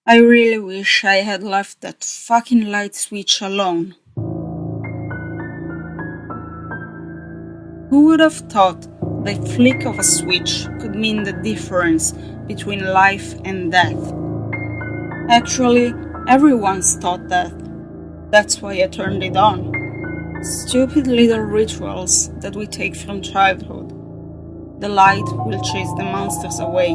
I really wish I had left that fucking light switch alone. Who would have thought the flick of a switch could mean the difference between life and death? Actually, everyone's thought that. That's why I turned it on. Stupid little rituals that we take from childhood. The light will chase the monsters away.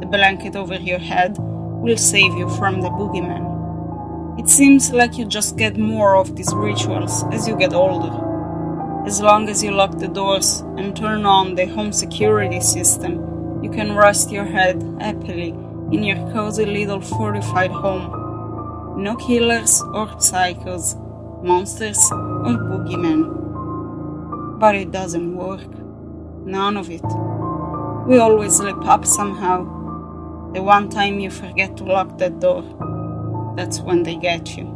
The blanket over your head will save you from the boogeyman. It seems like you just get more of these rituals as you get older. As long as you lock the doors and turn on the home security system, you can rest your head happily in your cozy little fortified home. No killers or psychos, monsters or boogeymen. But it doesn't work. None of it. We always slip up somehow. The one time you forget to lock that door, that's when they get you.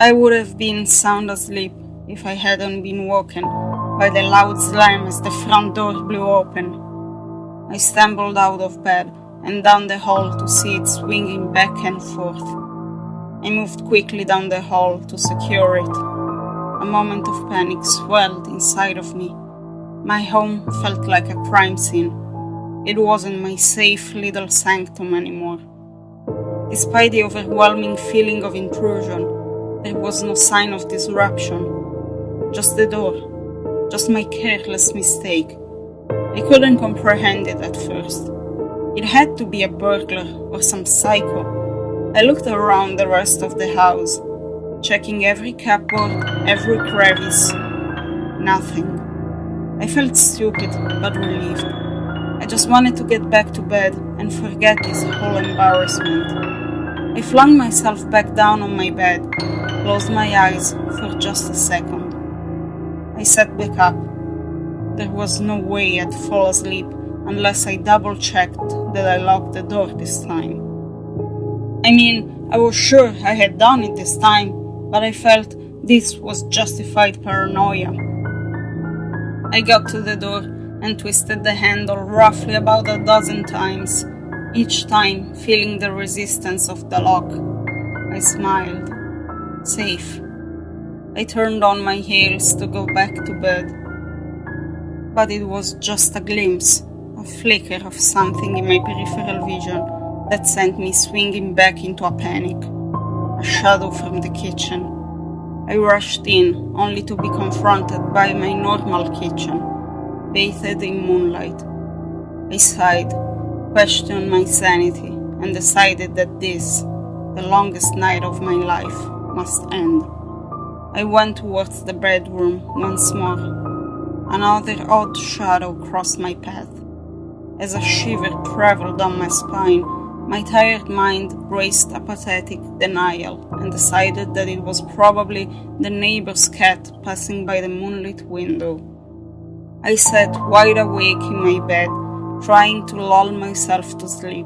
I would have been sound asleep if I hadn't been woken by the loud slam as the front door blew open. I stumbled out of bed and down the hall to see it swinging back and forth. I moved quickly down the hall to secure it. A moment of panic swelled inside of me. My home felt like a crime scene. It wasn't my safe little sanctum anymore. Despite the overwhelming feeling of intrusion, there was no sign of disruption. Just the door. Just my careless mistake. I couldn't comprehend it at first. It had to be a burglar or some psycho. I looked around the rest of the house, checking every cupboard, every crevice. Nothing. I felt stupid but relieved. I just wanted to get back to bed and forget this whole embarrassment. I flung myself back down on my bed, closed my eyes for just a second. I sat back up. There was no way I'd fall asleep unless I double-checked that I locked the door this time. I mean, I was sure I had done it this time, but I felt this was justified paranoia. I got to the door and twisted the handle roughly about a dozen times, each time feeling the resistance of the lock. I smiled. Safe. I turned on my heels to go back to bed. But it was just a glimpse, a flicker of something in my peripheral vision that sent me swinging back into a panic. A shadow from the kitchen. I rushed in, only to be confronted by my normal kitchen, bathed in moonlight. I sighed, questioned my sanity, and decided that this, the longest night of my life, must end. I went towards the bedroom once more. Another odd shadow crossed my path. As a shiver traveled down my spine, my tired mind braced a pathetic denial and decided that it was probably the neighbor's cat passing by the moonlit window. I sat wide awake in my bed, trying to lull myself to sleep.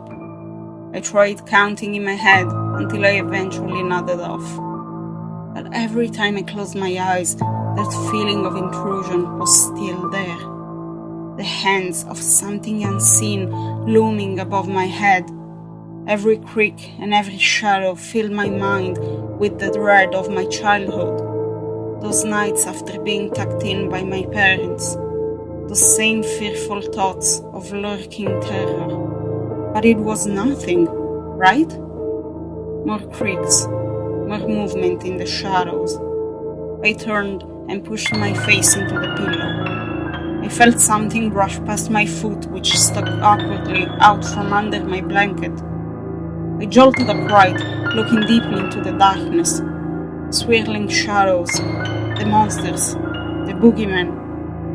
I tried counting in my head until I eventually nodded off. But every time I closed my eyes, that feeling of intrusion was still there. The hands of something unseen looming above my head. Every creak and every shadow filled my mind with the dread of my childhood. Those nights after being tucked in by my parents. Those same fearful thoughts of lurking terror. But it was nothing, right? More creaks, more movement in the shadows. I turned and pushed my face into the pillow. I felt something brush past my foot, which stuck awkwardly out from under my blanket. I jolted upright, looking deeply into the darkness. Swirling shadows, the monsters, the boogeyman.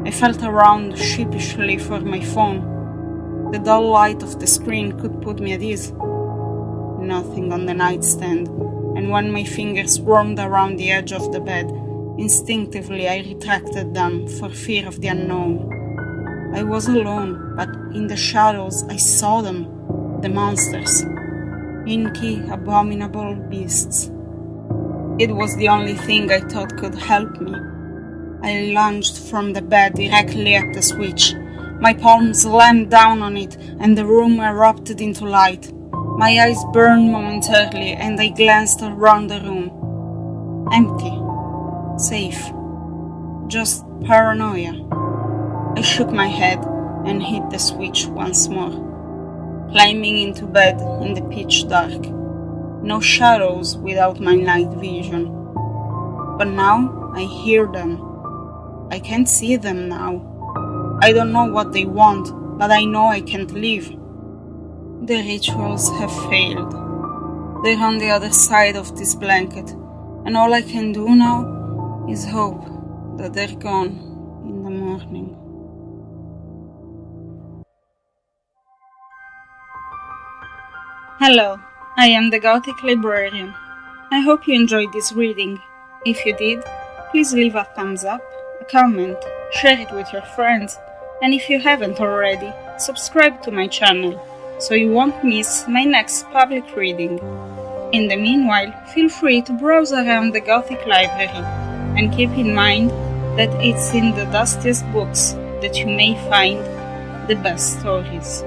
I felt around sheepishly for my phone. The dull light of the screen could put me at ease. Nothing on the nightstand, and when my fingers roamed around the edge of the bed, instinctively I retracted them for fear of the unknown. I was alone, but in the shadows I saw them, the monsters. Inky, abominable beasts. It was the only thing I thought could help me. I lunged from the bed directly at the switch. My palm slammed down on it, and the room erupted into light. My eyes burned momentarily and I glanced around the room. Empty. Safe. Just paranoia. I shook my head and hit the switch once more, climbing into bed in the pitch dark. No shadows without my night vision. But now I hear them. I can't see them now. I don't know what they want, but I know I can't leave. The rituals have failed. They're on the other side of this blanket, and all I can do now is hope that they're gone in the morning. Hello, I am the Gothic Librarian. I hope you enjoyed this reading. If you did, please leave a thumbs up, a comment, share it with your friends, and if you haven't already, subscribe to my channel so you won't miss my next public reading. In the meanwhile, feel free to browse around the Gothic Library and keep in mind that it's in the dustiest books that you may find the best stories.